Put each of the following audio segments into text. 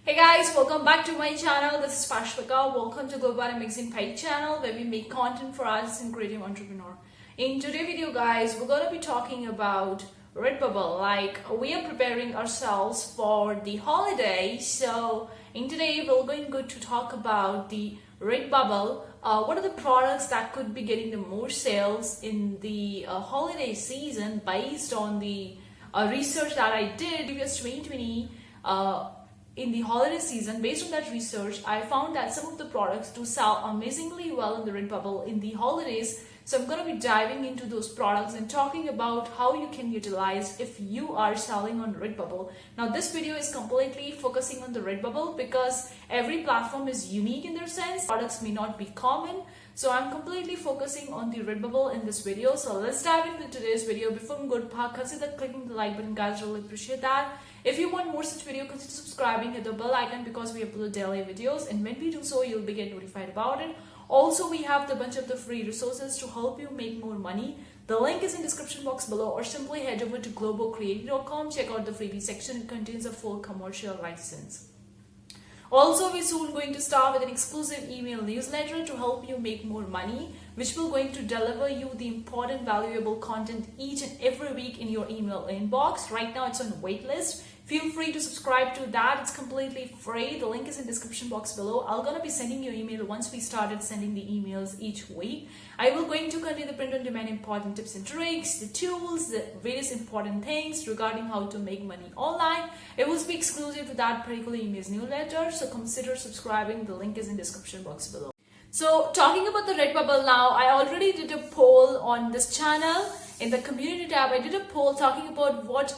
Hey guys, welcome back to my channel. This is Pashvika. Welcome to Globo Arte Magazine page channel where we make content for artists and creative entrepreneur. In today's video guys, we're going to be talking about Redbubble. Like we are preparing ourselves for the holiday. So in today we're going to talk about the Redbubble. What are the products that could be getting the more sales in the holiday season based on the research that I did previous 2020 in the holiday season. Based on that research, I found that some of the products do sell amazingly well in the Redbubble in the holidays. So I'm going to be diving into those products and talking about how you can utilize if you are selling on Redbubble. Now this video is completely focusing on the Redbubble because every platform is unique in their sense. Products may not be common. So I'm completely focusing on the Redbubble in this video. So let's dive into today's video. Before we go to part, consider clicking the like button guys, really appreciate that. If you want more such video, consider subscribing, hit the bell icon because we upload daily videos, and when we do so, you'll be get notified about it. Also, we have a bunch of the free resources to help you make more money. The link is in description box below, or simply head over to globocreative.com. Check out the freebie section. It contains a full commercial license. Also, we're soon going to start with an exclusive email newsletter to help you make more money, which will going to deliver you the important, valuable content each and every week in your email inbox. Right now, it's on waitlist. Feel free to subscribe to that. It's completely free. The link is in description box below. I'm going to be sending you email once we started sending the emails each week. I will going to contain the print-on-demand important tips and tricks, the tools, the various important things regarding how to make money online. It will be exclusive to that particular email newsletter. So consider subscribing. The link is in description box below. So talking about the Redbubble now, I already did a poll on this channel. In the community tab, I did a poll talking about what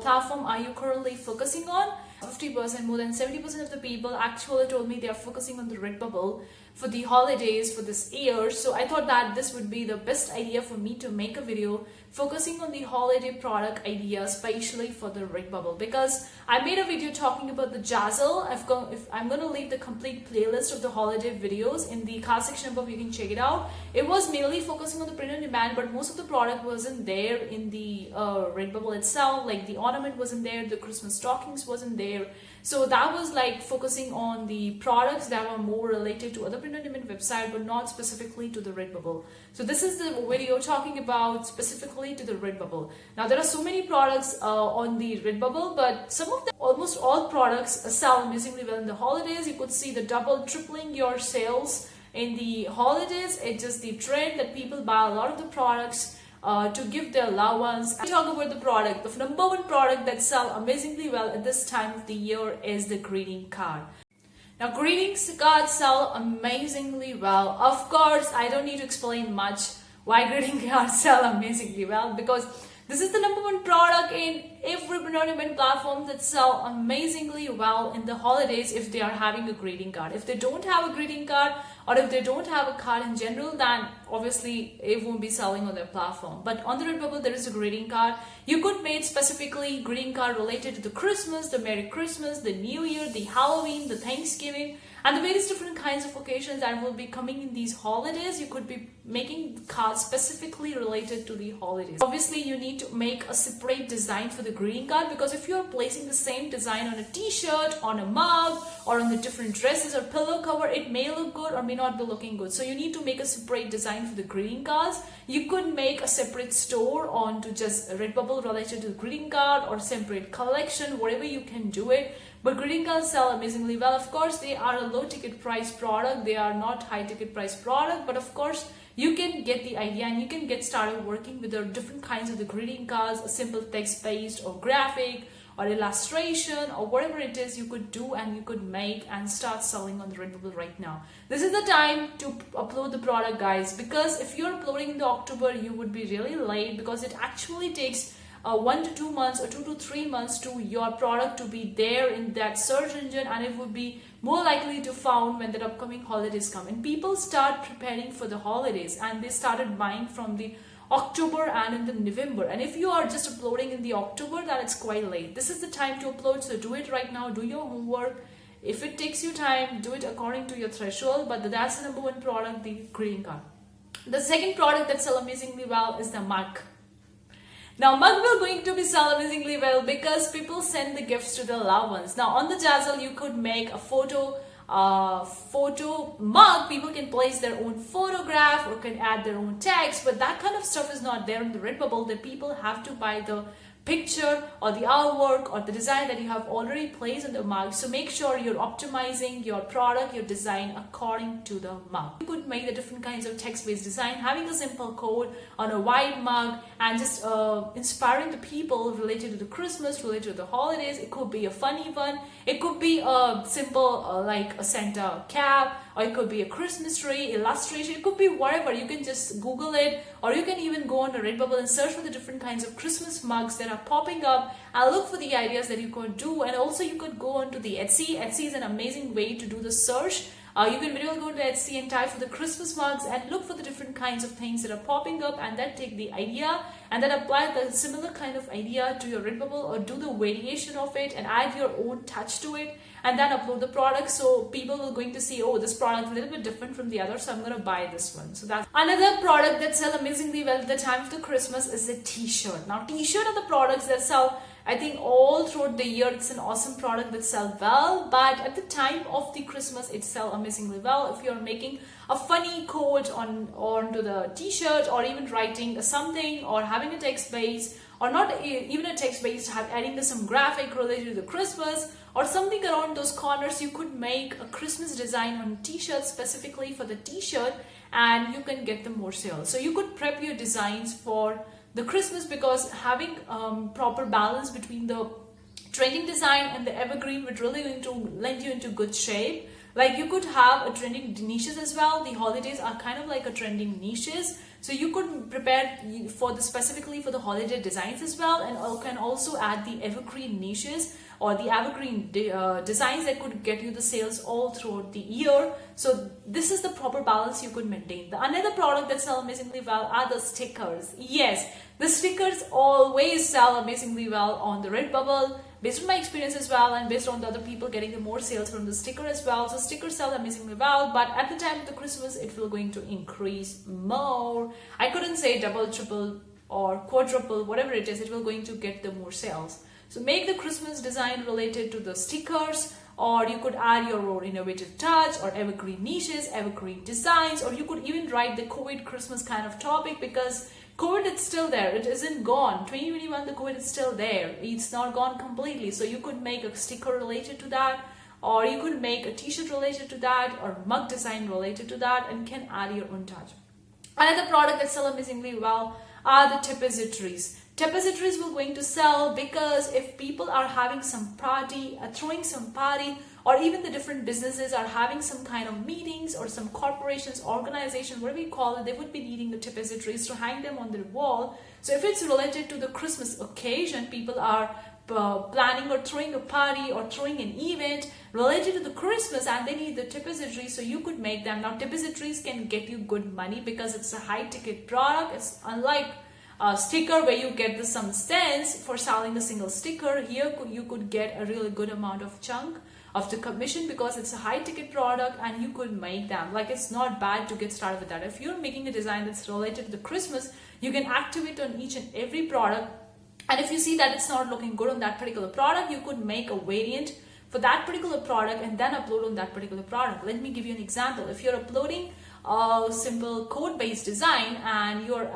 platform are you currently focusing on. 50%, more than 70% of the people actually told me they are focusing on the Redbubble for the holidays for this year. So I thought that this would be the best idea for me to make a video focusing on the holiday product ideas, especially for the Redbubble, because I made a video talking about the Jazzle. I'm going to leave the complete playlist of the holiday videos in the card section above. You can check it out. It was mainly focusing on the print on demand, but most of the product wasn't there in the Redbubble itself. Like the ornament wasn't there, the Christmas stockings wasn't there. So that was like focusing on the products that were more related to other print-on-demand website, but not specifically to the Redbubble. So this is the video talking about specifically to the Redbubble. Now there are so many products on the Redbubble, but some of them, almost all products sell amazingly well in the holidays. You could see the double, tripling your sales in the holidays. It's just the trend that people buy a lot of the products to give their loved ones. I talk about the product. The number one product that sells amazingly well at this time of the year is the greeting card. Now greetings cards sell amazingly well. Of course, I don't need to explain much why greeting cards sell amazingly well, because this is the number one product in every print-on-demand platform that sell amazingly well in the holidays if they are having a greeting card. If they don't have a greeting card, or if they don't have a card in general, then obviously it won't be selling on their platform. But on the Redbubble, there is a greeting card. You could make specifically greeting card related to the Christmas, the Merry Christmas, the New Year, the Halloween, the Thanksgiving, and the various different kinds of occasions that will be coming in these holidays. You could be making cards specifically related to the holidays. Obviously, you need to make a separate design for the greeting card, because if you are placing the same design on a t-shirt, on a mug, or on the different dresses or pillow cover, it may look good or may not be looking good. So you need to make a separate design for the greeting cards. You could make a separate store onto just Redbubble related to the greeting card, or separate collection, whatever you can do it. But greeting cards sell amazingly well. Of course, they are a low ticket price product. They are not high ticket price product, but of course, you can get the idea and you can get started working with the different kinds of the greeting cards, a simple text-based or graphic or illustration or whatever it is you could do, and you could make and start selling on the Redbubble right now. This is the time to upload the product, guys, because if you're uploading in the October, you would be really late, because it actually takes 1 to 2 months or 2 to 3 months to your product to be there in that search engine, and it would be more likely to found when the upcoming holidays come. And people start preparing for the holidays, and they started buying from the October and in the November. And if you are just uploading in the October, then it's quite late. This is the time to upload, so do it right now. Do your homework. If it takes you time, do it according to your threshold. But that's the number one product, the greeting card. The second product that sells amazingly well is the mug. Now mug will going to be sell amazingly well because people send the gifts to their loved ones. Now on the Jazzle you could make a photo mug. People can place their own photograph or can add their own text, but that kind of stuff is not there in the Redbubble. The people have to buy the picture or the artwork or the design that you have already placed on the mug. So make sure you're optimizing your product, your design according to the mug. You could make the different kinds of text-based design, having a simple code on a white mug and just inspiring the people related to the Christmas, related to the holidays. It could be a funny one. It could be a simple like a Santa cap, or it could be a Christmas tree illustration. It could be whatever. You can just Google it, or you can even go on the Redbubble and search for the different kinds of Christmas mugs that are popping up and look for the ideas that you could do. And also you could go onto the Etsy. Etsy is an amazing way to do the search. You can really go to Etsy and type for the Christmas mugs and look for the different kinds of things that are popping up, and then take the idea and then apply the similar kind of idea to your Redbubble or do the variation of it and add your own touch to it and then upload the product. So people are going to see, oh, this product is a little bit different from the other, so I'm going to buy this one. So that's another product that sells amazingly well at the time of the Christmas is the T-shirt. Now T-shirt are the products that sell, I think, all throughout the year. It's an awesome product that sells well, but at the time of the Christmas it sells amazingly well. If you're making a funny quote onto the T-shirt, or even writing something, or having a text base, or not even a text base, adding some graphic related to the Christmas or something around those corners, you could make a Christmas design on T-shirt specifically for the T-shirt, and you can get them more sales. So you could prep your designs for the Christmas, because having proper balance between the trending design and the evergreen would really going to lend you into good shape. Like you could have a trending niches as well. The holidays are kind of like a trending niches, so you could prepare for the specifically for the holiday designs as well, and can also add the evergreen niches or the evergreen designs that could get you the sales all throughout the year. So this is the proper balance you could maintain. The another product that sells amazingly well are the stickers. Yes, the stickers always sell amazingly well on the Redbubble, based on my experience as well, and based on the other people getting the more sales from the sticker as well. So stickers sell amazingly well, but at the time of the Christmas it will going to increase more. I couldn't say double, triple or quadruple, whatever it is, it will going to get the more sales. So make the Christmas design related to the stickers, or you could add your own innovative touch or evergreen niches, evergreen designs, or you could even write the COVID Christmas kind of topic, because COVID is still there. It isn't gone. 2021, the COVID is still there. It's not gone completely. So you could make a sticker related to that, or you could make a T-shirt related to that, or mug design related to that, and can add your own touch. Another product that sells amazingly well are the Depositories. Depositories will going to sell because if people are having some party, throwing some party, or even the different businesses are having some kind of meetings, or some corporations, organizations, whatever you call it, they would be needing the Depositories to hang them on their wall. So if it's related to the Christmas occasion, people are planning or throwing a party or throwing an event related to the Christmas, and they need the Depositories, so you could make them. Now Depositories can get you good money because it's a high ticket product. It's unlike a sticker where you get some cents for selling a single sticker. Here you could get a really good amount of chunk of the commission because it's a high ticket product, and you could make them. Like, it's not bad to get started with that. If you're making a design that's related to the Christmas, you can activate on each and every product, and if you see that it's not looking good on that particular product, you could make a variant for that particular product and then upload on that particular product. Let me give you an example. If you're uploading a simple code-based design and you're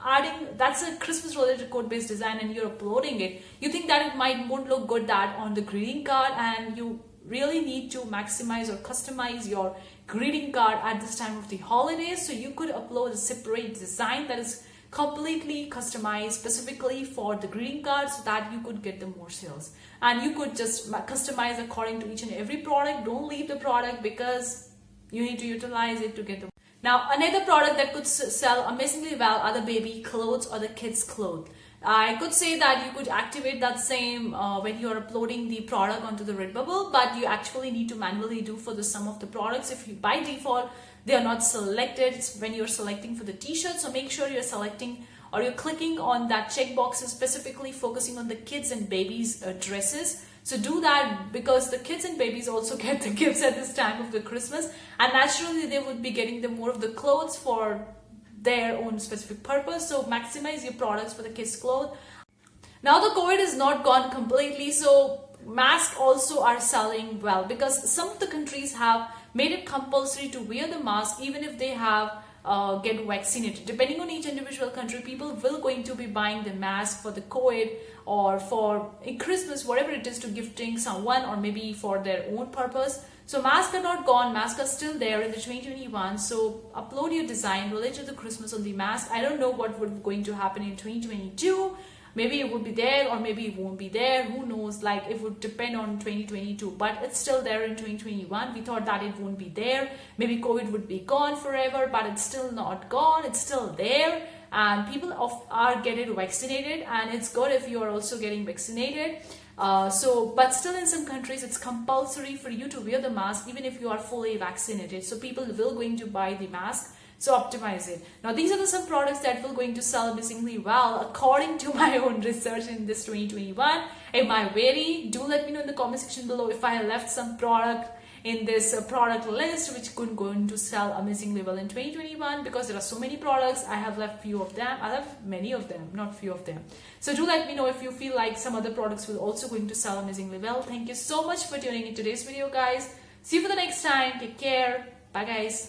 adding, that's a Christmas related code-based design, and you're uploading it, you think that it won't look good that on the greeting card, and you really need to maximize or customize your greeting card at this time of the holidays. So you could upload a separate design that is completely customized specifically for the greeting card, so that you could get the more sales. And you could just customize according to each and every product. Don't leave the product, because you need to utilize it to get the. Now another product that could sell amazingly well are the baby clothes or the kids clothes. I could say that you could activate that same when you're uploading the product onto the Redbubble, but you actually need to manually do for some of the products. If you by default they are not selected when you're selecting for the T-shirt, so make sure you're selecting or you're clicking on that checkboxes specifically focusing on the kids and babies dresses. So do that, because the kids and babies also get the gifts at this time of the Christmas, and naturally they would be getting the more of the clothes for their own specific purpose. So maximize your products for the kids clothes. Now the COVID is not gone completely, so masks also are selling well, because some of the countries have made it compulsory to wear the mask even if they have get vaccinated. Depending on each individual country, people will going to be buying the mask for the COVID or for Christmas, whatever it is, to gifting someone or maybe for their own purpose. So masks are not gone, masks are still there in the 2021. So upload your design related to Christmas on the mask. I don't know what would going to happen in 2022. Maybe it would be there or maybe it won't be there. Who knows? Like, it would depend on 2022, but it's still there in 2021. We thought that it won't be there. Maybe COVID would be gone forever, but it's still not gone. It's still there, and people are getting vaccinated, and it's good if you are also getting vaccinated. But still in some countries it's compulsory for you to wear the mask even if you are fully vaccinated. So people will going to buy the mask. So optimize it. Now these are some products that will going to sell amazingly well according to my own research in this 2021. Am I vary? Do let me know in the comment section below if I left some product in this product list which could going to sell amazingly well in 2021, because there are so many products. I have left few of them. I have many of them, not few of them. So do let me know if you feel like some other products will also going to sell amazingly well. Thank you so much for tuning in today's video, guys. See you for the next time. Take care. Bye, guys.